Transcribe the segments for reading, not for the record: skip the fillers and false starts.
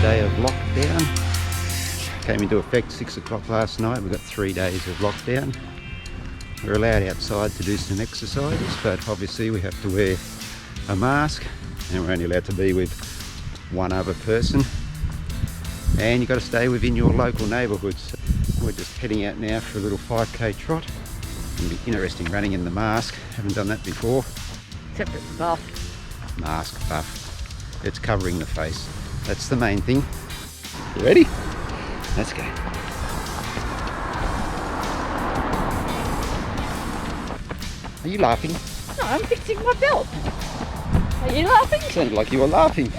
day of lockdown. Came into effect 6 o'clock last night. We've got 3 days of lockdown. We're allowed outside to do some exercises, but obviously we have to wear a mask, and we're only allowed to be with one other person. And you've got to stay within your local neighbourhoods. We're just heading out now for a little 5k trot. It'll be interesting running in the mask. Haven't done that before. Except it's buff. Mask buff. It's covering the face. That's the main thing. You ready? Let's go. Are you laughing? No, I'm fixing my belt. Are you laughing? Sounded like you were laughing.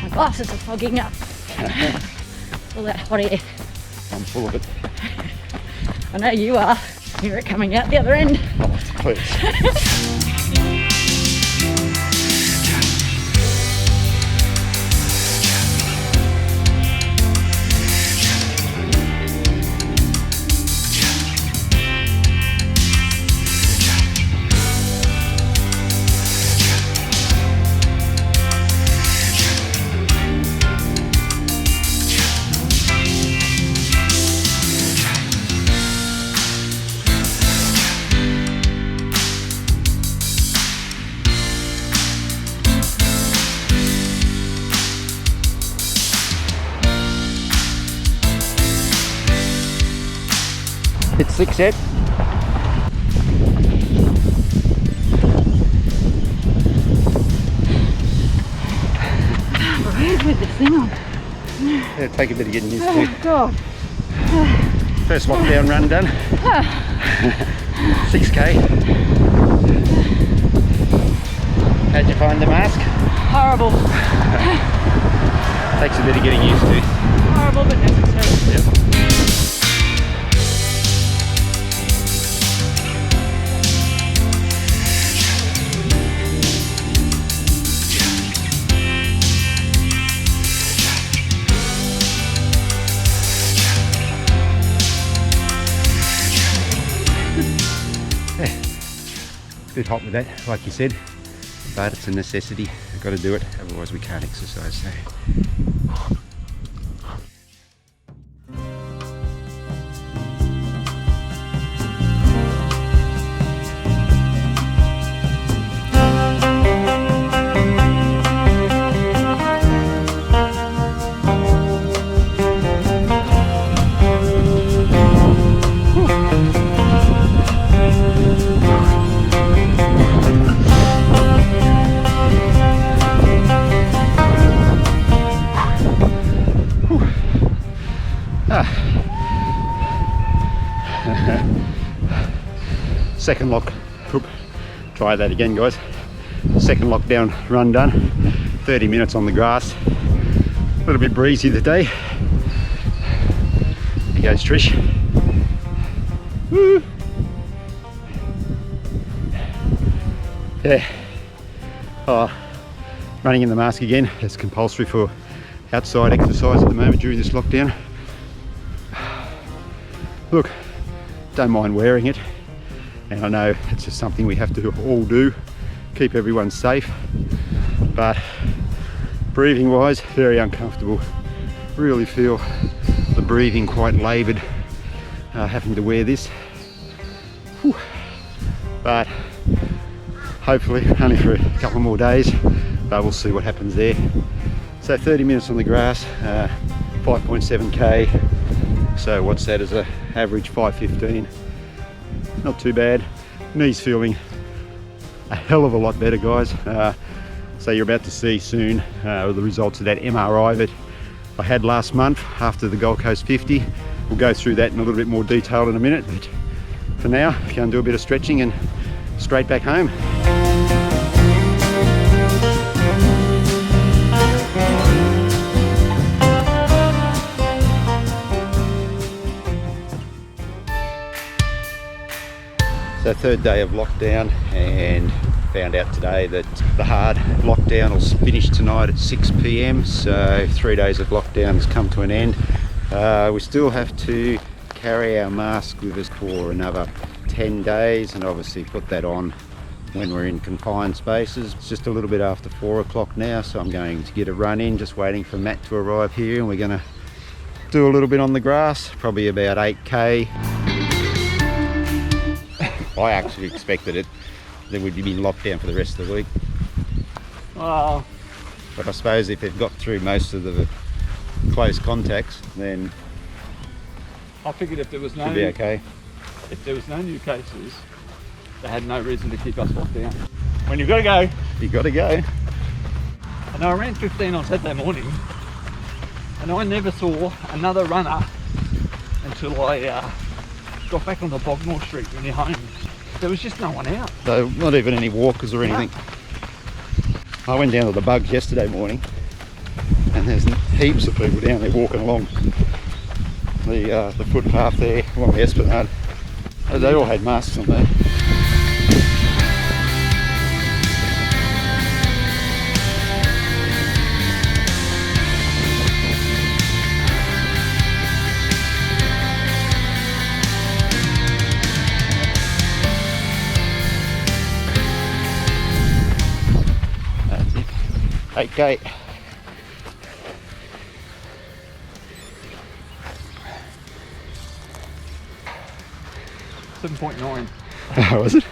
My glasses are fogging up. All that hot air. I'm full of it. I know you are. Hear it coming out the other end. Oh, please. It's 6 yet. Rude with this thing on. It'll take a bit of getting used to. Oh God. First lockdown run done. 6k. How'd you find the mask? Horrible. Takes a bit of getting used to. Horrible but necessary. Yep. It's a bit hot with that, like you said, but it's a necessity. We've got to do it, otherwise we can't exercise. So. Second lock, try that again guys. Second lockdown run done, 30 minutes on the grass. A little bit breezy today. Here goes Trish. Woo. Yeah. Oh, running in the mask again. It's compulsory for outside exercise at the moment during this lockdown. Look, don't mind wearing it. And I know it's just something we have to all do, keep everyone safe, but breathing wise, very uncomfortable. Really feel the breathing quite laboured having to wear this. Whew. But hopefully only for a couple more days, but we'll see what happens there. So 30 minutes on the grass, 5.7k, so what's that as an average 5:15. Not too bad. Knees feeling a hell of a lot better guys. So you're about to see soon the results of that MRI that I had last month after the Gold Coast 50. We'll go through that in a little bit more detail in a minute, but for now go and do a bit of stretching and straight back home. So third day of lockdown, and found out today that the hard lockdown will finish tonight at 6 p.m, so 3 days of lockdown has come to an end. We still have to carry our mask with us for another 10 days and obviously put that on when we're in confined spaces. It's just a little bit after 4 o'clock now, so I'm going to get a run in, just waiting for Matt to arrive here, and we're going to do a little bit on the grass, probably about 8k. I actually expected that we'd be locked down for the rest of the week. Well, but I suppose if they've got through most of the close contacts, then I figured if there was no should be okay. If there was no new cases, they had no reason to keep us locked down. When you've got to go, You got to go. and I ran 15 on Saturday morning, and I never saw another runner until I got back on the Bognor Street when you're home. There was just no one out. So not even any walkers or anything. I went down to the Bugs yesterday morning, and there's heaps of people down there walking along the footpath there along the Esplanade. They all had masks on there. That's it. 8k. $7.9. Oh, was it?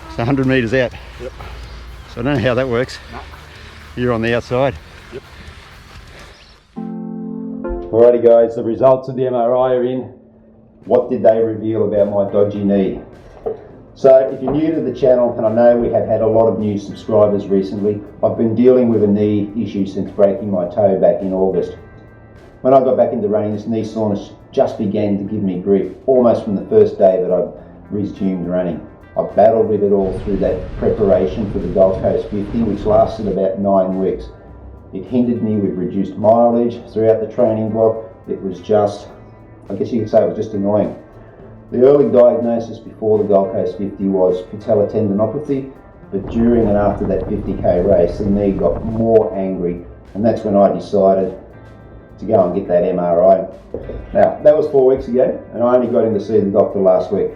It's 100 metres out. Yep. So I don't know how that works. No. You're on the outside. Yep. Alrighty guys, the results of the MRI are in. What did they reveal about my dodgy knee? So if you're new to the channel, and I know we have had a lot of new subscribers recently, I've been dealing with a knee issue since breaking my toe back in August. When I got back into running, this knee soreness just began to give me grief, almost from the first day that I resumed running. I battled with it all through that preparation for the Gold Coast 50, which lasted about 9 weeks. It hindered me with reduced mileage throughout the training block. It was just, I guess you could say it was just annoying. The early diagnosis before the Gold Coast 50 was patellar tendinopathy, but during and after that 50k race, the knee got more angry, and that's when I decided to go and get that MRI. Now, that was 4 weeks ago, and I only got in to see the doctor last week.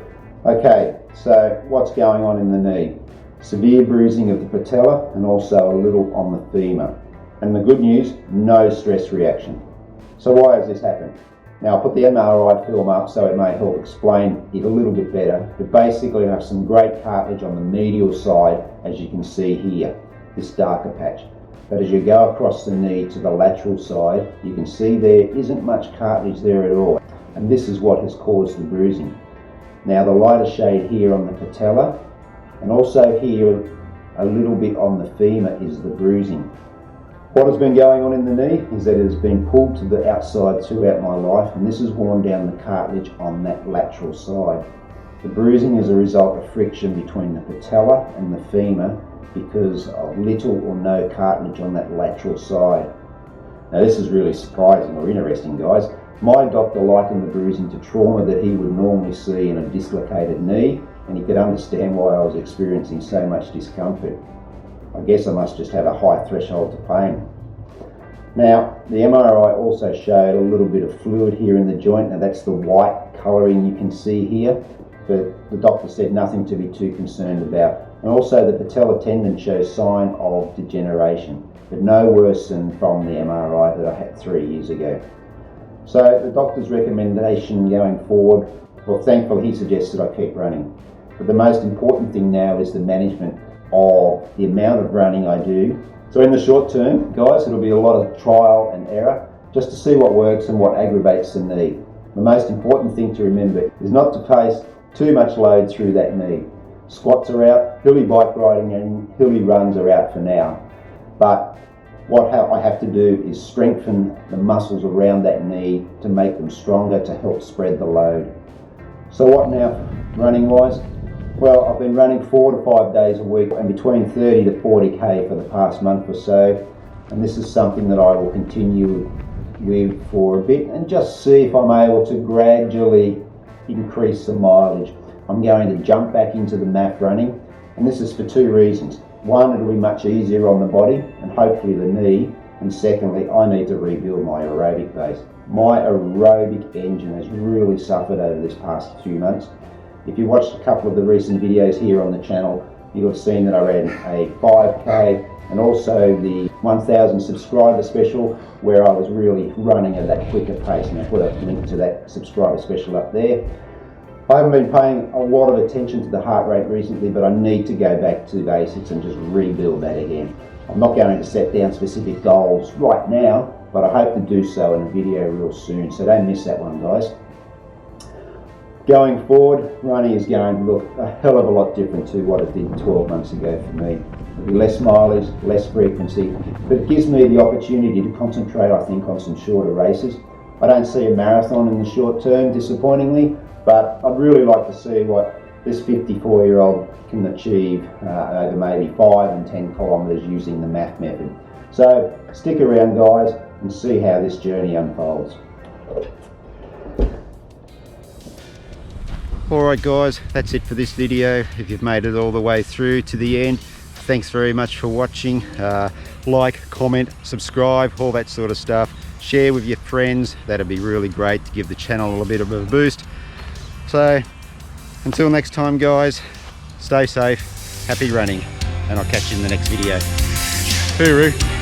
Okay, so what's going on in the knee? Severe bruising of the patella and also a little on the femur. And the good news, no stress reaction. So why has this happened? Now, I'll put the MRI film up so it may help explain it a little bit better, but basically I have some great cartilage on the medial side, as you can see here, this darker patch. But as you go across the knee to the lateral side, you can see there isn't much cartilage there at all. And this is what has caused the bruising. Now the lighter shade here on the patella, and also here a little bit on the femur, is the bruising. What has been going on in the knee is that it has been pulled to the outside throughout my life, and this has worn down the cartilage on that lateral side. The bruising is a result of friction between the patella and the femur because of little or no cartilage on that lateral side. Now this is really surprising or interesting, guys. My doctor likened the bruising to trauma that he would normally see in a dislocated knee, and he could understand why I was experiencing so much discomfort. I guess I must just have a high threshold to pain. Now, the MRI also showed a little bit of fluid here in the joint. Now that's the white colouring you can see here, but the doctor said nothing to be too concerned about. And also the patellar tendon shows sign of degeneration, but no worse than from the MRI that I had 3 years ago. So the doctor's recommendation going forward, well, thankfully he suggested I keep running. But the most important thing now is the management of the amount of running I do. So in the short term, guys, it'll be a lot of trial and error just to see what works and what aggravates the knee. The most important thing to remember is not to place too much load through that knee. Squats are out, hilly bike riding and hilly runs are out for now. But what I have to do is strengthen the muscles around that knee to make them stronger to help spread the load. So what now, running wise? Well, I've been running 4 to 5 days a week and between 30 to 40k for the past month or so, and this is something that I will continue with for a bit and just see if I'm able to gradually increase the mileage. I'm going to jump back into the MAF running, And this is for two reasons. One, it'll be much easier on the body and hopefully the knee. And secondly, I need to rebuild my aerobic base. My aerobic engine has really suffered over this past few months. If you watched a couple of the recent videos here on the channel, you'll have seen that I ran a 5K and also the 1,000 subscriber special, where I was really running at that quicker pace, and I put a link to that subscriber special up there. I haven't been paying a lot of attention to the heart rate recently, but I need to go back to basics and just rebuild that again. I'm not going to set down specific goals right now, but I hope to do so in a video real soon, so don't miss that one, guys. Going forward, running is going to look a hell of a lot different to what it did 12 months ago for me. It'll be less mileage, less frequency, but it gives me the opportunity to concentrate, I think, on some shorter races. I don't see a marathon in the short term, disappointingly, but I'd really like to see what this 54-year-old can achieve over maybe 5 and 10 kilometres using the MAF method. So stick around, guys, and see how this journey unfolds. Alright guys, that's it for this video. If you've made it all the way through to the end, thanks very much for watching. Like, comment, subscribe, all that sort of stuff. Share with your friends, that'd be really great to give the channel a bit of a boost. So until next time guys, stay safe, happy running, and I'll catch you in the next video. Hooroo!